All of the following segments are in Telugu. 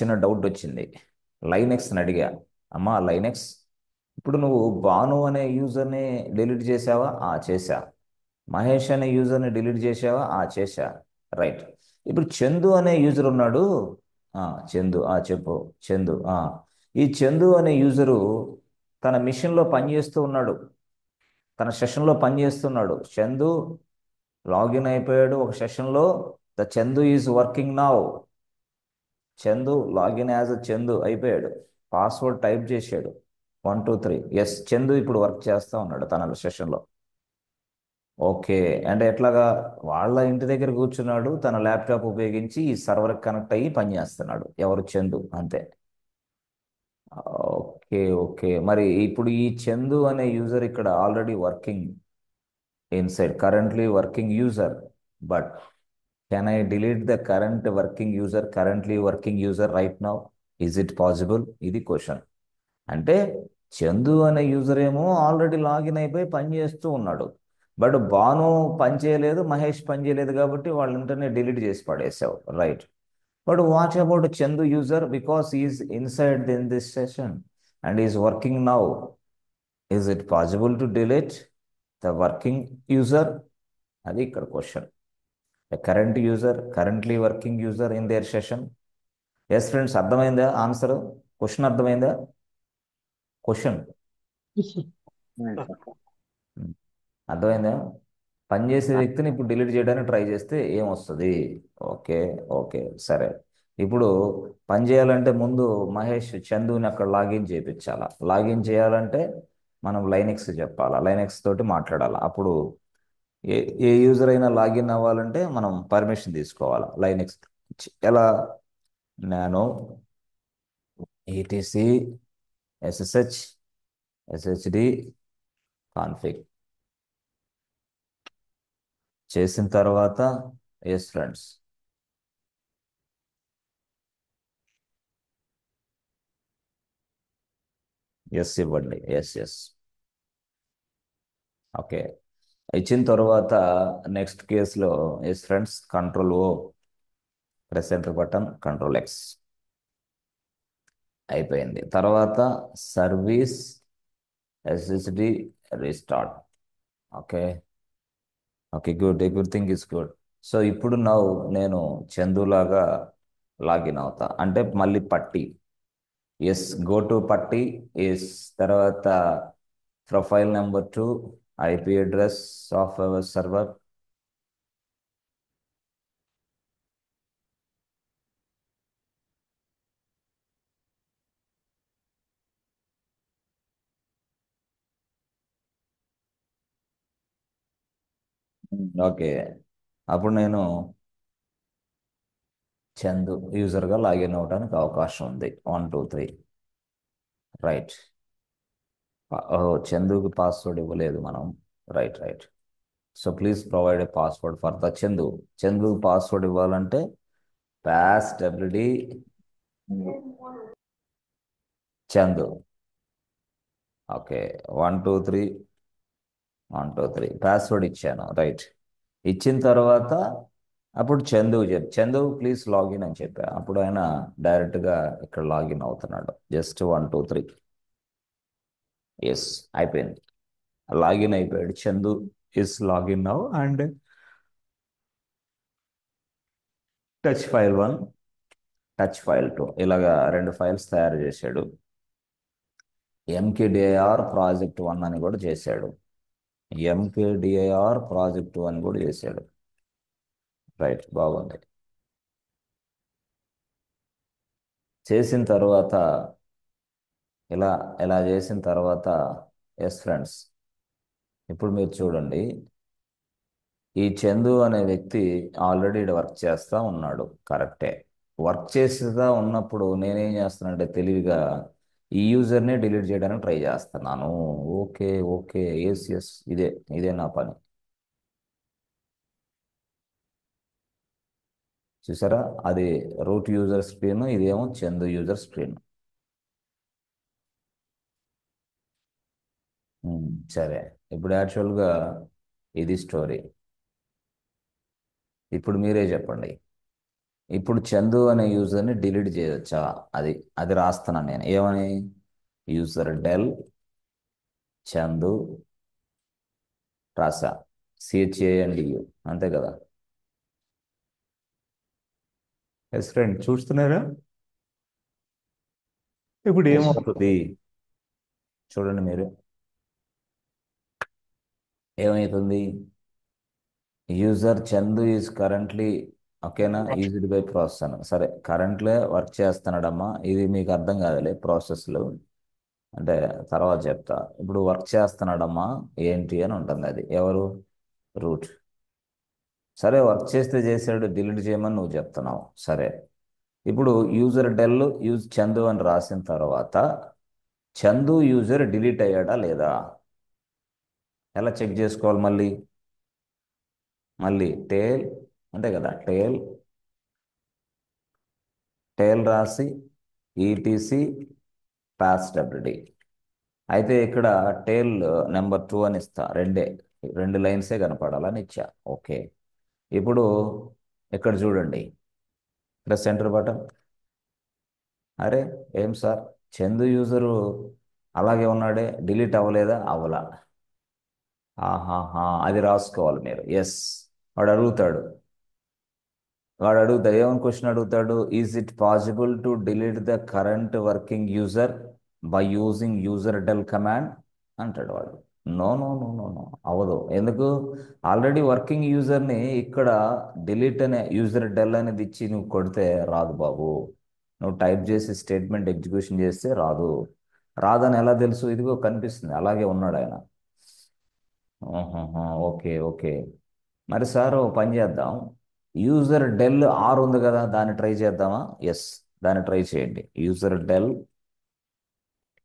చిన్న డౌట్ వచ్చింది. లైనెక్స్ని అడిగా, అమ్మా లైనెక్స్, ఇప్పుడు నువ్వు భాను అనే యూజర్ని డిలీట్ చేసావా? చేశా. మహేష్ అనే యూజర్ని డిలీట్ చేసావా? చేశా. రైట్. ఇప్పుడు చందు అనే యూజర్ ఉన్నాడు. ఆ, చందు, చెప్పు. చందు, ఈ చందు అనే యూజరు తన మిషన్లో పనిచేస్తూ ఉన్నాడు, తన సెషన్లో పనిచేస్తున్నాడు. చందు లాగిన్ అయిపోయాడు ఒక సెషన్లో. The Chandu is working now. Chandu login as Chandu అయిపోయాడు. పాస్వర్డ్ టైప్ చేశాడు 1 2 3. ఎస్, చందు ఇప్పుడు వర్క్ చేస్తూ ఉన్నాడు తన సెషన్లో. ఓకే. అంటే ఎట్లాగా? వాళ్ళ ఇంటి దగ్గర కూర్చున్నాడు, తన ల్యాప్టాప్ ఉపయోగించి ఈ సర్వర్కి కనెక్ట్ అయ్యి పనిచేస్తున్నాడు. ఎవరు? చందు, అంతే. Okay, okay. మరి ఇప్పుడు ఈ చందు అనే యూజర్ ఇక్కడ already working inside, currently working user. But can I delete the current working user, currently working user right now? Is it possible? ఇది క్వశ్చన్. అంటే చందు అనే యూజర్ ఏమో ఆల్రెడీ లాగిన్ అయిపోయి పని చేస్తూ ఉన్నాడు. బట్ భాను పని చేయలేదు, మహేష్ పని చేయలేదు, కాబట్టి వాళ్ళ ఇంటర్నెట్ డిలీట్ చేసి పడేసావు. Right. But what about Chandu user? Because is inside in this session and is working now. Is it possible to delete the working user? అది ఇక్కడ question. Current user, currently working user in there session. Yes friends, అర్థమైందా ఆన్సర్? క్వశ్చన్ అర్థమైందా? క్వశ్చన్ అర్థమైందా? పనిచేసే వ్యక్తిని ఇప్పుడు డిలీట్ చేయడానికి ట్రై చేస్తే ఏమొస్తుంది? ఓకే, ఓకే, సరే. ఇప్పుడు పని చేయాలంటే ముందు మహేష్ చందుని అక్కడ లాగిన్ చేయించాలా. లాగిన్ చేయాలంటే మనం లైనెక్స్ చెప్పాలా, లైనెక్స్ తోటి మాట్లాడాలా. అప్పుడు ఏ ఏ యూజర్ అయినా లాగిన్ అవ్వాలంటే మనం పర్మిషన్ తీసుకోవాలా లైనెక్స్. ఎలా? Nano ETC SSH SHD config చేసిన తర్వాత ఎస్ ఫ్రెండ్స్, ఎస్ ఇవ్వండి. Yes, yes. ఓకే. ఇచ్చిన తర్వాత నెక్స్ట్ కేసులో yes friends, control O, press enter button, control X. అయిపోయింది. తర్వాత service SSD restart. Okay, okay, good. Everything is good. So ఇప్పుడు నేను చందులాగా లాగిన్ అవుతా అంటే మళ్ళీ పట్టి. ఎస్, గో టు పట్టి. ఎస్, తర్వాత profile number 2, IP address of our server. Okay. అప్పుడు నేను చందు యూజర్గా లాగిన్ అవ్వడానికి అవకాశం ఉంది. 1 2 3. రైట్. ఓహో, చందుకి పాస్వర్డ్ ఇవ్వలేదు మనం. Right, right. So please provide a password for the Chandu. Chandu password ఇవ్వాలంటే passwd Chandu. Okay, 1 2 3, 1 2 3 password ఇచ్చాను. రైట్. ఇచ్చిన తర్వాత అప్పుడు చందు ప్లీజ్ లాగిన్ అని చెప్పా. అప్పుడు ఆయన డైరెక్ట్గా ఇక్కడ లాగిన్ అవుతున్నాడు. జస్ట్ 1 2 3. ఎస్, అయిపోయింది. లాగిన్ అయిపోయాడు. Chandu is login now and touch file 1, touch file 2, ఇలాగా 2 ఫైల్స్ తయారు చేశాడు. ఎంకేడిఐఆర్ ప్రాజెక్ట్ 1 అని కూడా చేశాడు. ఎంకేడిఐఆర్ ప్రాజెక్ట్ 2 అని కూడా చేశాడు. రైట్, బాగుంది. చేసిన తర్వాత ఇలా ఇలా చేసిన తర్వాత ఎస్ ఫ్రెండ్స్, ఇప్పుడు మీరు చూడండి, ఈ చందు అనే వ్యక్తి ఆల్రెడీ వర్క్ చేస్తూ ఉన్నాడు. కరెక్టే. వర్క్ చేస్తూ ఉన్నప్పుడు నేనేం చేస్తానంటే తెలివిగా ఈ యూజర్నే డిలీట్ చేయడానికి ట్రై చేస్తున్నాను. ఓకే, ఓకే, ఎస్, ఎస్, ఇదే ఇదే నా పని. చూసారా? అది రూట్ యూజర్ స్క్రీన్, ఇదేమో చందు యూజర్ స్క్రీన్. సరే. ఇప్పుడు యాక్చువల్గా ఇది స్టోరీ. ఇప్పుడు మీరే చెప్పండి, ఇప్పుడు చందు అనే యూజర్ని డిలీట్ చేయొచ్చా? అది అది రాస్తున్నాను నేను ఏమని. యూజర్ డెల్ చందు రాసా. CHANDU అంతే కదా. ఎస్ ఫ్రెండ్ చూస్తున్నారా? ఇప్పుడు ఎస్ సార్. ఏమవుతుంది చూడండి మీరు. ఏమవుతుంది? యూజర్ చందు ఈజ్ కరెంట్లీ, ఓకేనా, యూజ్డ్ బై ప్రాసెస్ అని. సరే కరెంట్లే వర్క్ చేస్తున్నాడమ్మా, ఇది మీకు అర్థం కాదులే ప్రాసెస్లు, అంటే తర్వాత చెప్తా. ఇప్పుడు వర్క్ చేస్తున్నాడమ్మా ఏంటి అని ఉంటుంది, అది ఎవరు? రూట్. సరే వర్క్ చేస్తే చేసాడు, డిలీట్ చేయమని నువ్వు చెప్తున్నావు, సరే. ఇప్పుడు యూజర్ డెల్ యూజ్ చందు అని రాసిన తర్వాత చందు యూజర్ డిలీట్ అయ్యాడా లేదా? ఎలా చెక్ చేసుకోవాలి మళ్ళీ? మళ్ళీ టేల్, అంతే కదా, టేల్ టేల్ రాసి ఈటీసీ పాస్ డబ్ల్యూడి. అయితే ఇక్కడ టేల్ నెంబర్ 2 అని ఇస్తా, రెండు లైన్సే కనపడాలని ఇచ్చా. ఓకే. ఇప్పుడు ఇక్కడ చూడండి, ఇక్కడ సెంటర్ బటన్. అరే ఏం సార్, చందు యూజరు అలాగే ఉన్నాడే, డిలీట్ అవ్వలేదా? అవ్వలా. ఆహాహా, అది రాసుకోవాలి మీరు. ఎస్. వాడు అడుగుతాడు, ఏమని క్వశ్చన్ అడుగుతాడు? Is it possible to delete the current working user by using user del command అంటాడు వాడు. No no no no no, అవ్వదు. ఎందుకు? ఆల్రెడీ వర్కింగ్ యూజర్ని ఇక్కడ డిలీట్ అనే యూజర్ డెల్ అనేది ఇచ్చి నువ్వు కొడితే రాదు బాబు. నువ్వు టైప్ చేసి స్టేట్మెంట్ ఎగ్జిక్యూషన్ చేస్తే రాదు. రాదని ఎలా తెలుసు? ఇదిగో కనిపిస్తుంది, అలాగే ఉన్నాడు ఆయన. ఆహాహా, ఓకే ఓకే. మరి సార్ ఓ పని చేద్దాం, యూజర్ డెల్ ఆర్ ఉంది కదా, దాన్ని ట్రై చేద్దామా? ఎస్, దాన్ని ట్రై చేయండి. User del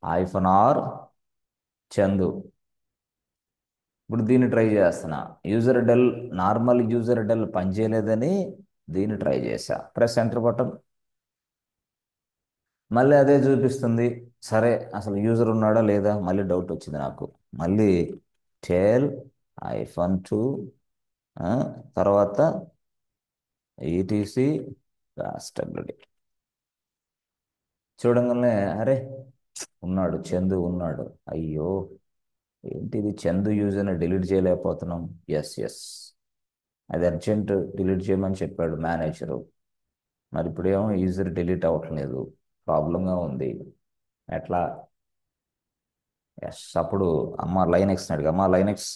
-R Chandu. ఇప్పుడు దీన్ని ట్రై చేస్తున్నా. User del, normal user del పనిచేయలేదని దీన్ని ట్రై చేశా. Press enter button. మళ్ళీ అదే చూపిస్తుంది. సరే అసలు యూజర్ ఉన్నాడా లేదా మళ్ళీ డౌట్ వచ్చింది నాకు. మళ్ళీ టేల్ -2 తర్వాత ఈటీసీ స్టెబిలిటీ. చూడంగానే అరే ఉన్నాడు, చందు ఉన్నాడు. అయ్యో ఏంటిది, చందు యూజర్ని డిలీట్ చేయలేకపోతున్నాం. ఎస్ ఎస్, అది అర్జెంట్ డిలీట్ చేయమని చెప్పాడు మేనేజరు. మరి ఇప్పుడేమో యూజర్ డిలీట్ అవ్వట్లేదు, ప్రాబ్లంగా ఉంది. ఎట్లా? ఎస్. అప్పుడు అమ్మ లైనెక్స్ అడిగా, అమ్మ లైనెక్స్,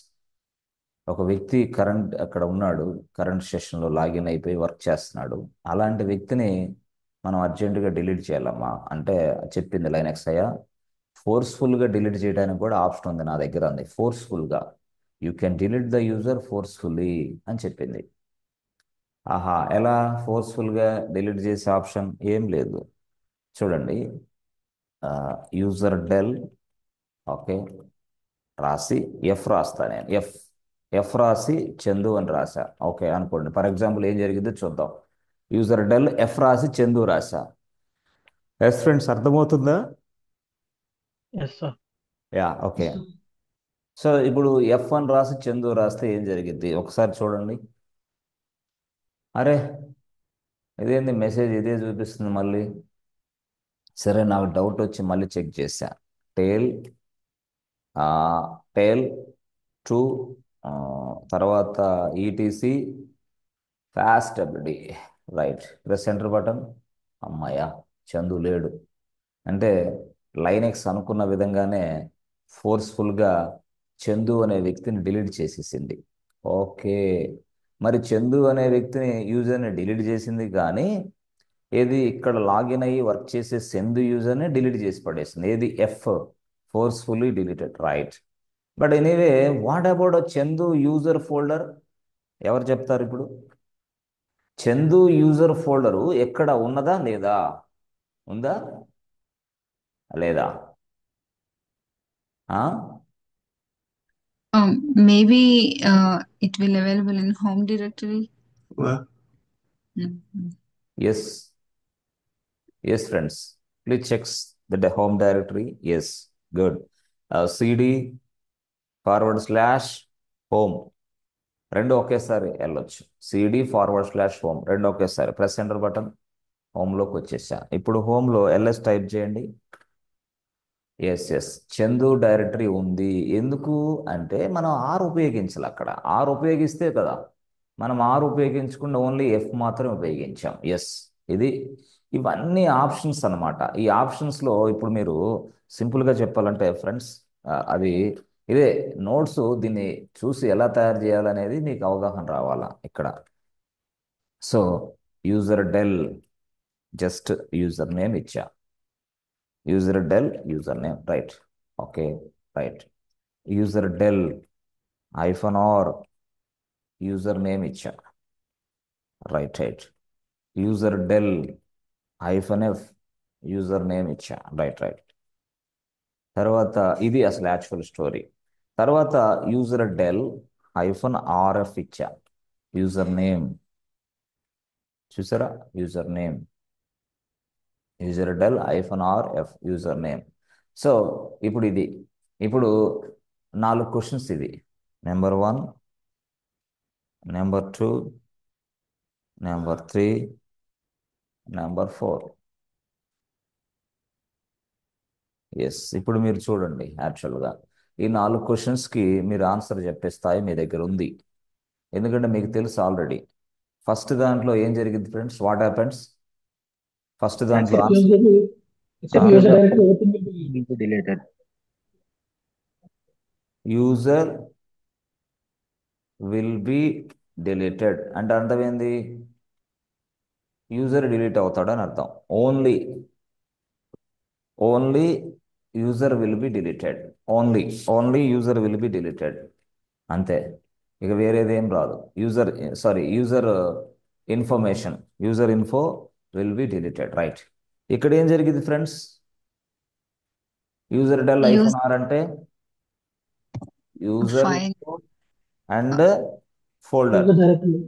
ఒక వ్యక్తి కరెంట్ అక్కడ ఉన్నాడు, కరెంట్ సెషన్లో లాగిన్ అయిపోయి వర్క్ చేస్తున్నాడు. అలాంటి వ్యక్తిని మనం అర్జెంటుగా డిలీట్ చేయాలమ్మా అంటే చెప్పింది లైనెక్స్ అయ్యా. ఫోర్స్ఫుల్గా డిలీట్ చేయడానికి కూడా ఆప్షన్ ఉంది నా దగ్గర, ఉంది ఫోర్స్ఫుల్గా. You can delete the user forcefully అని చెప్పింది. ఆహా, ఎలా ఫోర్స్ఫుల్గా డిలీట్ చేసే ఆప్షన్? ఏం లేదు. చూడండి, యూజర్ డెల్, ఓకే, రాసి ఎఫ్ రాస్తా నేను. ఎఫ్ రాసి చందు అని రాసా, ఓకే అనుకోండి. ఫర్ ఎగ్జాంపుల్ ఏం జరిగిందో చూద్దాం. యూజర్ డెల్ ఎఫ్ రాసి చందు రాసా. ఎస్ ఫ్రెండ్స్, అర్థమవుతుందా? Yes sir. Yeah okay. So ఇప్పుడు F1 రాసి చందు రాస్తే ఏం జరిగింది ఒకసారి చూడండి. అరే ఇదేంది మెసేజ్ ఇదే చూపిస్తుంది మళ్ళీ. సరే నాకు డౌట్ వచ్చి మళ్ళీ చెక్ చేశా. టేల్ టేల్ 2 తర్వాత ETC passwd. Right, press enter button. అమ్మాయ్యా, చందు లేడు. అంటే లైనెక్స్ అనుకున్న విధంగానే ఫోర్స్ఫుల్గా చందు అనే వ్యక్తిని డిలీట్ చేసేసింది. ఓకే. మరి చందు అనే వ్యక్తిని, యూజర్ని డిలీట్ చేసింది కానీ ఏది ఇక్కడ లాగిన్ అయ్యి వర్క్ చేసే చందు యూజర్ని డిలీట్ చేసి పడేసింది. ఏది? F, forcefully deleted. Right. But anyway, what about Chandu user folder? ఎవరు చెప్తారు ఇప్పుడు? చందు యూజర్ ఫోల్డరు ఎక్కడ ఉన్నదా లేదా? ఉందా లేదా? ఆ? Maybe it will available in home directory. Well, Mhm. Yes, yes, friends. Please check the home directory. Yes, good. CD /home. రెండు ఒకేసారి వెళ్ళొచ్చు. cd/home రెండు ఒకేసారి ప్రెస్ ఎంటర్ బటన్. హోమ్లోకి వచ్చేసా. ఇప్పుడు హోమ్లో ls టైప్ చేయండి. ఎస్ చందు డైరెక్టరీ ఉంది. ఎందుకు అంటే మనం ఆర్ ఉపయోగించాలి అక్కడ. ఆర్ ఉపయోగిస్తే కదా, మనం ఆర్ ఉపయోగించకుండా ఓన్లీ ఎఫ్ మాత్రమే ఉపయోగించాం. ఇది ఇవన్నీ ఆప్షన్స్ అన్నమాట. ఈ ఆప్షన్స్లో ఇప్పుడు మీరు సింపుల్గా చెప్పాలంటే ఫ్రెండ్స్, అది ఇదే నోట్స్. దీన్ని చూసి ఎలా తయారు చేయాలనేది మీకు అవగాహన రావాలా ఇక్కడ. So user del, just user name ఇచ్చా. User del user name, right. Okay, right. User del -r user name ఇచ్చా, right. User del -f user name ఇచ్చా, రైట్. తర్వాత ఇది అసలు యాక్చువల్ స్టోరీ. తర్వాత యూజర్ డెల్ -rf ఇచ్చా, యూజర్ నేమ్. చూసారా, user name. User del -rf user name. So ఇప్పుడు ఇది, ఇప్పుడు 4 క్వశ్చన్స్ ఇది. Number 1, number 2, number 3, number 4. ఇప్పుడు మీరు చూడండి, యాక్చువల్గా ఈ 4 క్వశ్చన్స్కి మీరు ఆన్సర్ చెప్పే స్థాయి మీ దగ్గర ఉంది. ఎందుకంటే మీకు తెలుసు ఆల్రెడీ. ఫస్ట్ దాంట్లో ఏం జరిగింది ఫ్రెండ్స్? What happens? ఫస్ట్ దాంట్లో Except answer user, except Ah. user directory, everything will be deleted. User will be deleted అంటే అర్థం ఏంది? యూజర్ డిలీట్ అవుతాడని అర్థం. Only user will be deleted. Only user will be deleted, అంతే. ఇక వేరేదేం రాదు. User information, user info will be deleted, right. ఇక్కడ ఏం జరిగింది ఫ్రెండ్స్? యూజర్ డెల్ -r అంటే user file. Info and folder. user directory.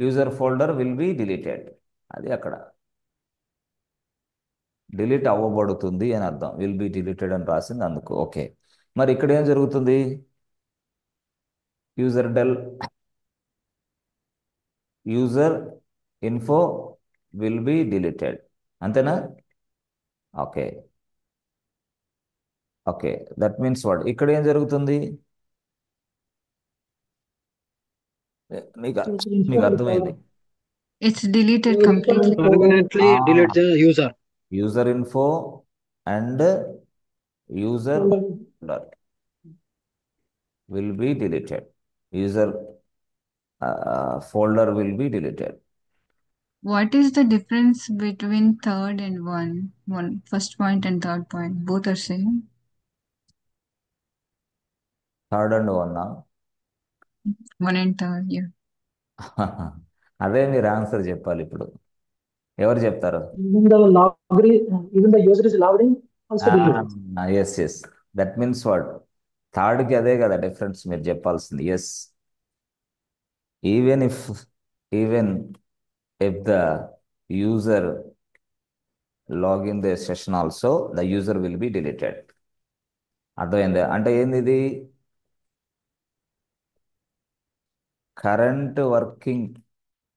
User folder will be deleted. అది అక్కడ డిలీట్ అవ్వబడుతుంది అని అర్థం. విల్ బి డిలీటెడ్ అని రాసింది అందుకు. ఓకే, మరి ఇక్కడ ఏం జరుగుతుంది? User del user info will be deleted, అంతేనా? Okay, that means what? ఇక్కడ ఏం జరుగుతుంది? మీకు User info మీకు will అర్థమైంది. It's deleted user info completely. and folder. Permanently delete the user. User info and user Folder. Folder will be deleted. User folder will be deleted. What is the difference between third and first point and third point? Both are same. Third and one. One and third, yeah. అదే మీరు ఆన్సర్ చెప్పాలి ఇప్పుడు. ఎవరు చెప్తారు? Even the user is logged in, also deleted. Yes that means what? థర్డ్కి అదే కదా డిఫరెన్స్ మీరు చెప్పాల్సింది. Even if the user login the session also the user will be deleted. అర్థమైంది? అంటే ఏంది ఇది? Current working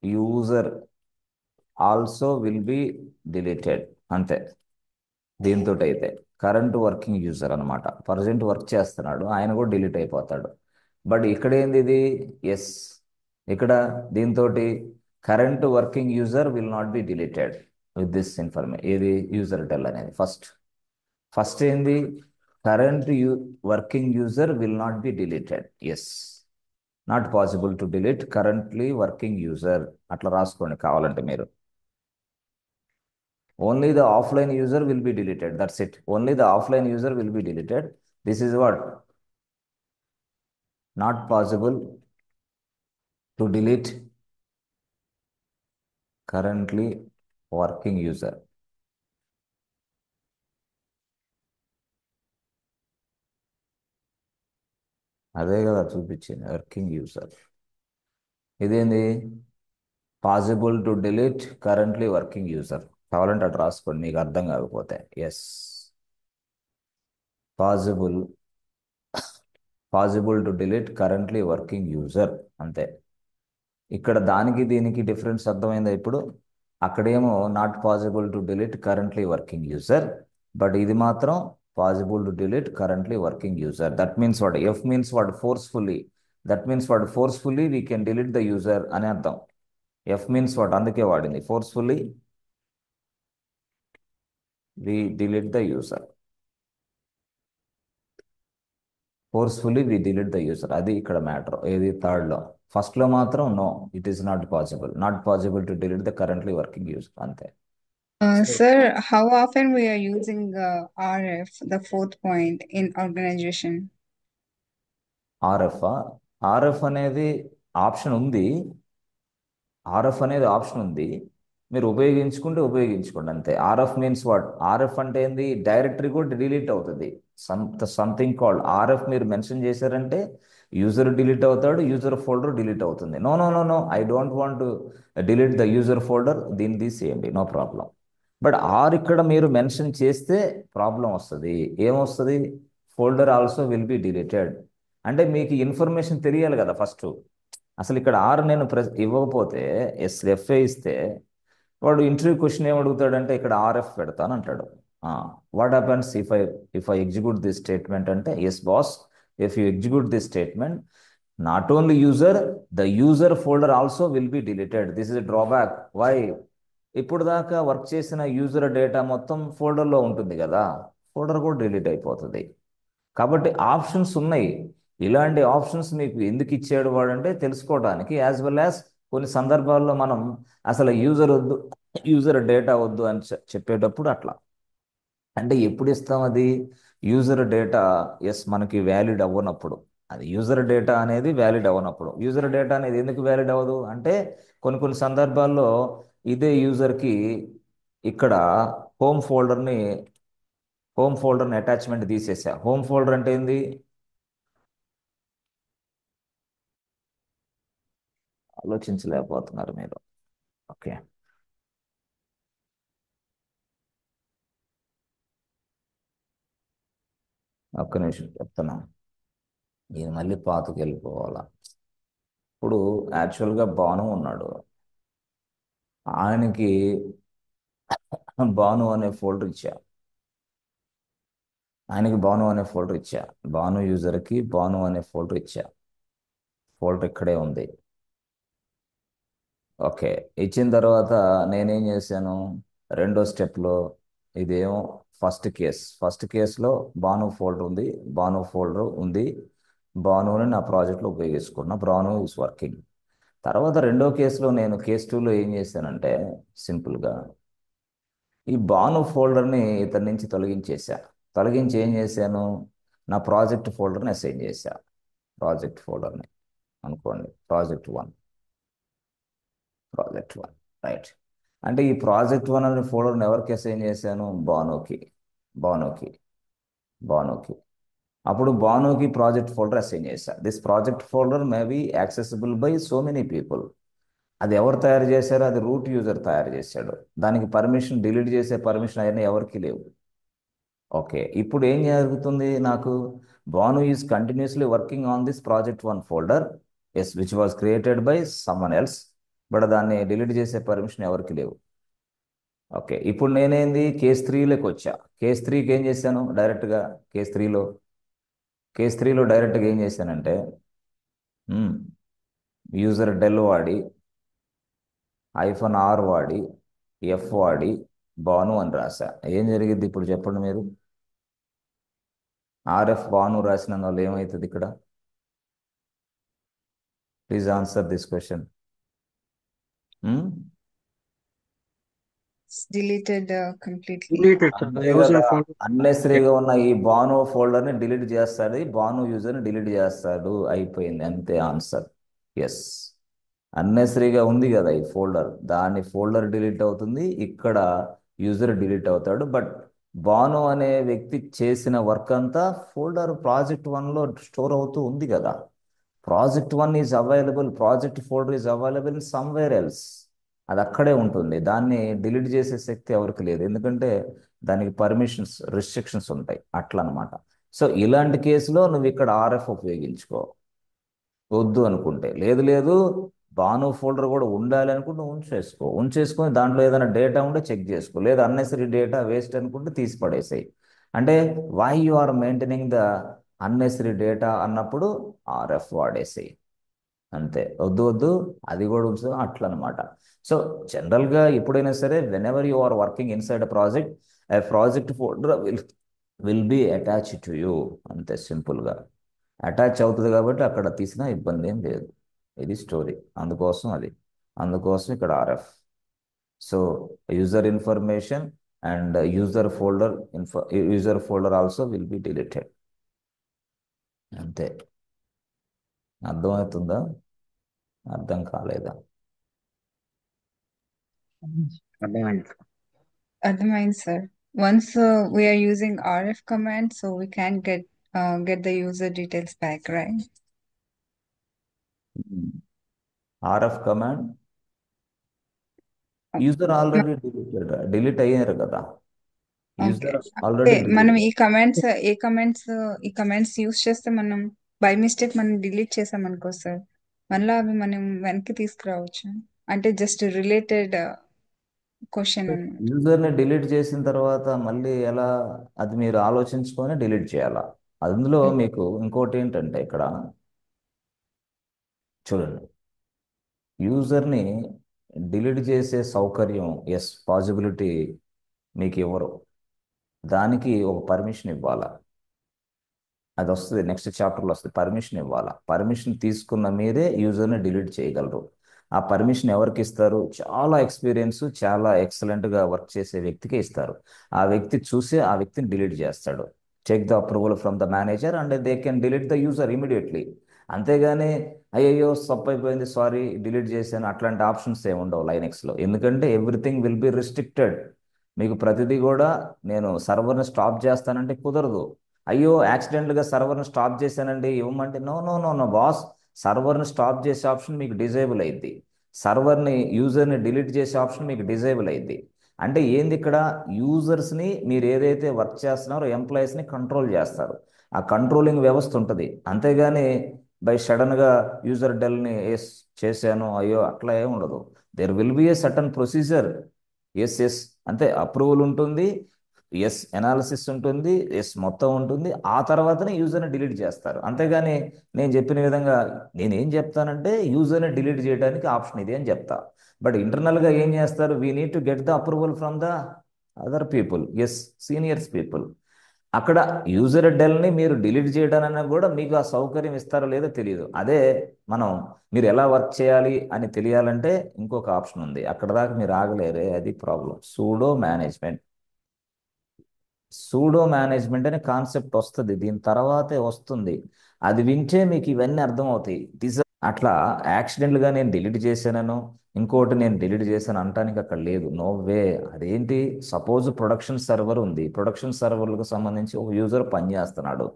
user also will be deleted, అంతే. దీంతో అయితే కరెంట్ వర్కింగ్ యూజర్ అనమాట, ప్రజెంట్ వర్క్ చేస్తున్నాడు, ఆయన కూడా డిలీట్ అయిపోతాడు. బట్ ఇక్కడ ఏంది ఇది? ఇక్కడ దీంతో current working user will not be deleted with this information. ఏది? యూజర్ డెల్ అనేది ఫస్ట్ ఏంది? Current working user will not be deleted. Not possible to delete currently working user. అట్లా రాసుకోండి కావాలంటే మీరు. Only the offline user will be deleted. That's it. Only the offline user will be deleted. This is what? Not possible to delete currently working user. అదే కదా చూపించింది, వర్కింగ్ యూజర్. ఇదేంది? Possible to delete currently working user. కావాలంటే అటు రాసుకోండి మీకు అర్థం కాకపోతే. Possible to delete currently working user, అంతే. ఇక్కడ దానికి దీనికి డిఫరెన్స్ అర్థమైందా ఇప్పుడు? అక్కడేమో not possible to delete currently working user, but ఇది మాత్రం possible to delete currently working user. That means what? F means what? Forcefully. That means what? Forcefully we can delete the user అని అర్థం. F means what? అందుకే వాడింది forcefully we delete the user. Forcefully we delete the user, అది ఇక్కడ మ్యాటర్. ఏది? థర్డ్లో. ఫస్ట్లో మాత్రం no, it is not possible. Not possible to delete the currently working user, అంతే. Sir, how often we are using RF, the fourth point, in organization? RF RF అనేది ఆప్షన్ ఉంది. ఆర్ఎఫ్ అనేది ఆప్షన్ ఉంది, మీరు ఉపయోగించుకుంటే ఉపయోగించుకోండి అంతే. RF means what? ఆర్ఎఫ్ అంటే ఏంది? డైరెక్టరీ కూడా డిలీట్ అవుతుంది. సంథింగ్ కాల్డ్ ఆర్ఎఫ్ మీరు మెన్షన్ చేశారంటే యూజర్ డిలీట్ అవుతాడు, యూజర్ ఫోల్డర్ డిలీట్ అవుతుంది. No no no no, I don't want to delete the user folder, దీన్ని తీసేయండి, నో ప్రాబ్లం. బట్ ఆర్ ఇక్కడ మీరు మెన్షన్ చేస్తే ప్రాబ్లం వస్తుంది. ఏమొస్తుంది? Folder also will be deleted. అంటే మీకు ఇన్ఫర్మేషన్ తెలియాలి కదా ఫస్ట్. అసలు ఇక్కడ ఆర్ నేను ఇవ్వకపోతే ఎఫ్ఏ ఇస్తే వాడు ఇంటర్వ్యూ క్వశ్చన్ ఏం అడుగుతాడంటే ఇక్కడ ఆర్ఎఫ్ పెడతాను అంటాడు. What happens if I execute this statement అంటే, yes boss, if you execute this statement not only user, the user folder also will be deleted. This is drawback. Why? ఇప్పుడు దాకా వర్క్ చేసిన యూజర్ డేటా మొత్తం ఫోల్డర్లో ఉంటుంది కదా, ఫోల్డర్ కూడా డిలీట్ అయిపోతుంది. కాబట్టి ఆప్షన్స్ ఉన్నాయి. ఇలాంటి ఆప్షన్స్ మీకు ఎందుకు ఇచ్చాడు వాడంటే తెలుసుకోవడానికి, యాజ్ వెల్ యాజ్ కొన్ని సందర్భాల్లో మనం అసలు యూజర్ వద్దు, యూజర్ డేటా వద్దు అని చెప్పేటప్పుడు అట్లా. అంటే ఎప్పుడు ఇస్తాం అది? యూజర్ డేటా మనకి వ్యాలిడ్ అవ్వనప్పుడు. అది యూజర్ డేటా అనేది వ్యాలిడ్ అవ్వనప్పుడు. యూజర్ డేటా అనేది ఎందుకు వ్యాలిడ్ అవ్వదు అంటే, కొన్ని కొన్ని సందర్భాల్లో ఇదే యూజర్కి ఇక్కడ హోమ్ ఫోల్డర్ని అటాచ్మెంట్ తీసేసా. హోమ్ ఫోల్డర్ అంటే ఏంది? ఆలోచించలేకపోతున్నారు మీరు. ఓకే, ఒక్క నిమిషం చెప్తున్నా. నేను మళ్ళీ పాతకి వెళ్ళిపోవాలా. ఇప్పుడు యాక్చువల్గా భాను ఉన్నాడు, ఆయనకి భాను అనే ఫోల్డర్ ఇచ్చా. భాను యూజర్కి భాను అనే ఫోల్డర్ ఇచ్చా. ఫోల్డర్ ఇక్కడే ఉంది. ఓకే, ఇచ్చిన తర్వాత నేనేం చేశాను? రెండో స్టెప్లో ఇదేమో ఫస్ట్ కేసులో భాను ఫోల్డర్ ఉంది. భానుని నా ప్రాజెక్ట్లో ఉపయోగించుకున్నా. Bhanu is working. తర్వాత రెండో కేసులో నేను కేస్ 2లో ఏం చేశానంటే, సింపుల్గా ఈ భాను ఫోల్డర్ని ఇతని నుంచి తొలగించి ఏం చేశాను? నా ప్రాజెక్ట్ ఫోల్డర్ని అసైన్ చేశా. ప్రాజెక్ట్ ఫోల్డర్ని అనుకోండి, ప్రాజెక్ట్ వన్ రైట్. అంటే ఈ ప్రాజెక్ట్ 1 అనే ఫోల్డర్ని ఎవరికి అసైన్ చేశాను? భానుకి. అప్పుడు భానుకి ప్రాజెక్ట్ ఫోల్డర్ అసైన్ చేశా. This project folder may be accessible by so many people. అది ఎవరు తయారు చేశారో? అది రూట్ యూజర్ తయారు చేశాడు. దానికి పర్మిషన్, డిలీట్ చేసే పర్మిషన్ అవన్నీ ఎవరికి లేవు. ఓకే, ఇప్పుడు ఏం జరుగుతుంది? నాకు Bhanu is continuously working on this project 1 folder which was created by someone else, but దాన్ని డిలీట్ చేసే పర్మిషన్ ఎవరికి లేవు. ఓకే, ఇప్పుడు నేనేంది? కేస్ 3లోకి వచ్చా. కేస్ 3కి ఏం చేశాను? డైరెక్ట్గా కేస్ 3లో డైరెక్ట్గా ఏం చేశానంటే, యూజర్ డెల్ వాడి -r వాడి ఎఫ్ వాడి భాను అని రాసా. ఏం జరిగింది ఇప్పుడు చెప్పండి మీరు? ఆర్ఎఫ్ భాను రాసిన వాళ్ళు ఏమవుతుంది ఇక్కడ? Please answer this question. It's deleted completely. Deleted, sir. The user folder. అన్నెసరీగా ఉన్న ఈ భాను ఫోల్డర్ని డిలీట్ చేస్తాడు, భాను యూజర్ని డిలీట్ చేస్తాడు. అయిపోయింది, అంతే ఆన్సర్. ఎస్, అన్నెసరీగా ఉంది కదా ఈ ఫోల్డర్, దాని ఫోల్డర్ డిలీట్ అవుతుంది, ఇక్కడ యూజర్ డిలీట్ అవుతాడు. బట్ భాను అనే వ్యక్తి చేసిన వర్క్ అంతా ఫోల్డర్ ప్రాజెక్ట్ 1లో స్టోర్ అవుతూ ఉంది కదా. Project 1 is available, project folder is available in somewhere else. అది అక్కడే ఉంటుంది. దాన్ని డిలీట్ చేసే శక్తి ఎవరికి లేదు, ఎందుకంటే దానికి పర్మిషన్స్, రిస్ట్రిక్షన్స్ ఉంటాయి, అట్లా అనమాట. సో ఇలాంటి కేసులో నువ్వు ఇక్కడ ఆర్ఎఫ్ ఉపయోగించుకో. వద్దు అనుకుంటే లేదు భాను ఫోల్డర్ కూడా ఉండాలి అనుకుంటే ఉంచేసుకొని దాంట్లో ఏదైనా డేటా ఉంటే చెక్ చేసుకో, లేదా అన్నెసరీ డేటా వేస్ట్ అనుకుంటే తీసి పడేసాయి. అంటే why you are maintaining the unnecessary data అన్నప్పుడు ఆర్ఎఫ్ వాడేసాయి. అంతే, వద్దు వద్దు అది కూడా ఉంచు అట్లా అనమాట. సో జనరల్గా ఎప్పుడైనా సరే whenever you are working inside a project folder will be attach to you. అంతే సింపుల్గా అటాచ్ అవుతుంది కాబట్టి అక్కడ తీసినా ఇబ్బంది ఏం లేదు. ఇది స్టోరీ. అందుకోసం ఇక్కడ RF. So user information and user folder also will be deleted. అంతే. అర్థమవుతుందా? అర్థం కాలేదా? అర్థమైంది. Adamine, sir. Once we are using RF command, so we can get the user details back, right? RF command user already delete అయ్యారు కదా. User Okay. ఆల్రెడీ మనం ఈ కమెంట్స్ యూస్ చేస్తే మనం బై మిస్టేక్ మనం డిలీట్ చేసాం అనుకో సార్, మళ్ళీ అవి మనం వెనక్కి తీసుకురావచ్చు. అంటే జస్ట్ రిలేటెడ్ క్వశ్చన్ అన్నమాట. యూజర్ని డిలీట్ చేసిన తర్వాత మళ్ళీ ఎలా, అది మీరు ఆలోచించుకొని డిలీట్ చేయాలా. అందులో మీకు ఇంకోటి ఏంటంటే ఇక్కడ చూడండి, యూజర్ని డిలీట్ చేసే సౌకర్యం పాసిబిలిటీ మీకు ఇవ్వరు. దానికి ఒక పర్మిషన్ ఇవ్వాలా. అది వస్తుంది, నెక్స్ట్ చాప్టర్లో వస్తుంది. పర్మిషన్ ఇవ్వాలా. పర్మిషన్ తీసుకున్న మీరే యూజర్ని డిలీట్ చేయగలరు. ఆ పర్మిషన్ ఎవరికి ఇస్తారు? చాలా ఎక్స్పీరియన్స్, చాలా ఎక్సలెంట్గా వర్క్ చేసే వ్యక్తికి ఇస్తారు. ఆ వ్యక్తి చూసే ఆ వ్యక్తిని డిలీట్ చేస్తాడు. Check the approval from the manager and they can delete the user immediately. అంతేగాని అయ్యయ్యో తప్పు అయిపోయింది సారీ డిలీట్ చేశాను అట్లాంటి ఆప్షన్స్ ఏమి ఉండవు లైనెక్స్లో. ఎందుకంటే ఎవ్రీథింగ్ విల్ బి రిస్ట్రిక్టెడ్. మీకు ప్రతిదీ కూడా నేను సర్వర్ని స్టాప్ చేస్తానంటే కుదరదు. అయ్యో యాక్సిడెంట్గా సర్వర్ని స్టాప్ చేశానండి ఇవ్వమంటే no no no no boss, సర్వర్ని స్టాప్ చేసే ఆప్షన్ మీకు డిజేబుల్ అయింది. యూజర్ని డిలీట్ చేసే ఆప్షన్ మీకు డిజేబుల్ అయింది. అంటే ఏంది ఇక్కడ, యూజర్స్ని మీరు ఏదైతే వర్క్ చేస్తున్నారో ఎంప్లాయీస్ని కంట్రోల్ చేస్తారు. ఆ కంట్రోలింగ్ వ్యవస్థ ఉంటుంది. అంతేగాని బై సడన్గా యూజర్ డెల్ని చేశాను అయ్యో అట్లా ఏమి ఉండదు. There will be a certain procedure. Yes అంతే, అప్రూవల్ ఉంటుంది, ఎనాలిసిస్ ఉంటుంది, మొత్తం ఉంటుంది. ఆ తర్వాతనే యూజర్ని డిలీట్ చేస్తారు. అంతేగాని నేను చెప్పిన విధంగా నేనేం చెప్తానంటే యూజర్ని డిలీట్ చేయడానికి ఆప్షన్ ఇది అని చెప్తా. బట్ ఇంటర్నల్గా ఏం చేస్తారు? We need to get the approval from the other people, seniors people. అక్కడ యూజర్ డెల్ని మీరు డిలీట్ చేయడానన్నా కూడా మీకు ఆ సౌకర్యం ఇస్తారో లేదో తెలియదు. అదే మీరు ఎలా వర్క్ చేయాలి అని తెలియాలంటే ఇంకొక ఆప్షన్ ఉంది. అక్కడ దాకా మీరు ఆగలేరే, అది ప్రాబ్లం. సూడో మేనేజ్మెంట్ అనే కాన్సెప్ట్ వస్తుంది, దీని తర్వాతే వస్తుంది. అది వింటే మీకు ఇవన్నీ అర్థమవుతాయి. అట్లా యాక్సిడెంట్గా నేను డిలీట్ చేశానను ఇంకోటి నేను డిలీట్ చేశాను అనటానికి అక్కడ లేదు. No way. అదేంటి, సపోజ్ ప్రొడక్షన్ సర్వర్ ఉంది, ప్రొడక్షన్ సర్వర్లకు సంబంధించి ఒక యూజర్ పనిచేస్తున్నాడు.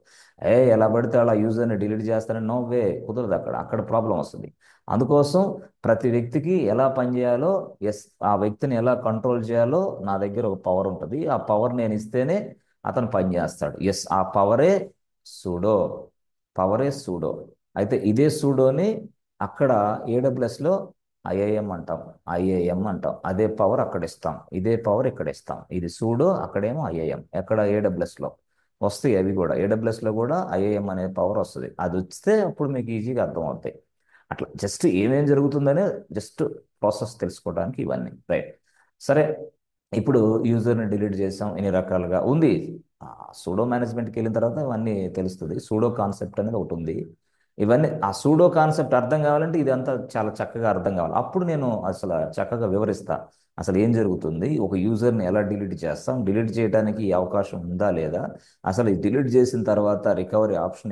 ఎలా పడితే అలా యూజర్ని డిలీట్ చేస్తానని నో వే, కుదరదు. అక్కడ ప్రాబ్లం వస్తుంది. అందుకోసం ప్రతి వ్యక్తికి ఎలా పనిచేయాలో, ఆ వ్యక్తిని ఎలా కంట్రోల్ చేయాలో నా దగ్గర ఒక పవర్ ఉంటుంది. ఆ పవర్ నేను ఇస్తేనే అతను పనిచేస్తాడు. ఆ సూడో సూడో. అయితే ఇదే సూడోని అక్కడ ఏడబ్ల్యూఎస్లో ఐఏఎం అంటాం. అదే పవర్ అక్కడ ఇస్తాం, ఇదే పవర్ ఇక్కడ ఇస్తాం. ఇది సూడో, అక్కడేమో ఐఏఎం. ఎక్కడ ఏడబ్ల్యూఎస్లో వస్తాయి అవి కూడా. ఏడబ్ల్యూఎస్లో కూడా ఐఏఎం అనే పవర్ వస్తుంది. అది వస్తే అప్పుడు మీకు ఈజీగా అర్థమవుతాయి. అట్లా జస్ట్ ఏమేం జరుగుతుందనే జస్ట్ ప్రాసెస్ తెలుసుకోవడానికి ఇవన్నీ. రైట్, సరే. ఇప్పుడు యూజర్ని డిలీట్ చేసాం, ఇన్ని రకాలుగా ఉంది. సూడో మేనేజ్మెంట్కి వెళ్ళిన తర్వాత ఇవన్నీ తెలుస్తుంది. సూడో కాన్సెప్ట్ అనేది ఒకటి ఉంది. ఇవన్నీ ఆ సూడో కాన్సెప్ట్ అర్థం కావాలంటే ఇదంతా చాలా చక్కగా అర్థం కావాలి. అప్పుడు నేను అసలు చక్కగా వివరిస్తా అసలు ఏం జరుగుతుంది, ఒక యూజర్ని ఎలా డిలీట్ చేస్తాం, డిలీట్ చేయడానికి ఈ అవకాశం ఉందా లేదా, అసలు డిలీట్ చేసిన తర్వాత రికవరీ ఆప్షన్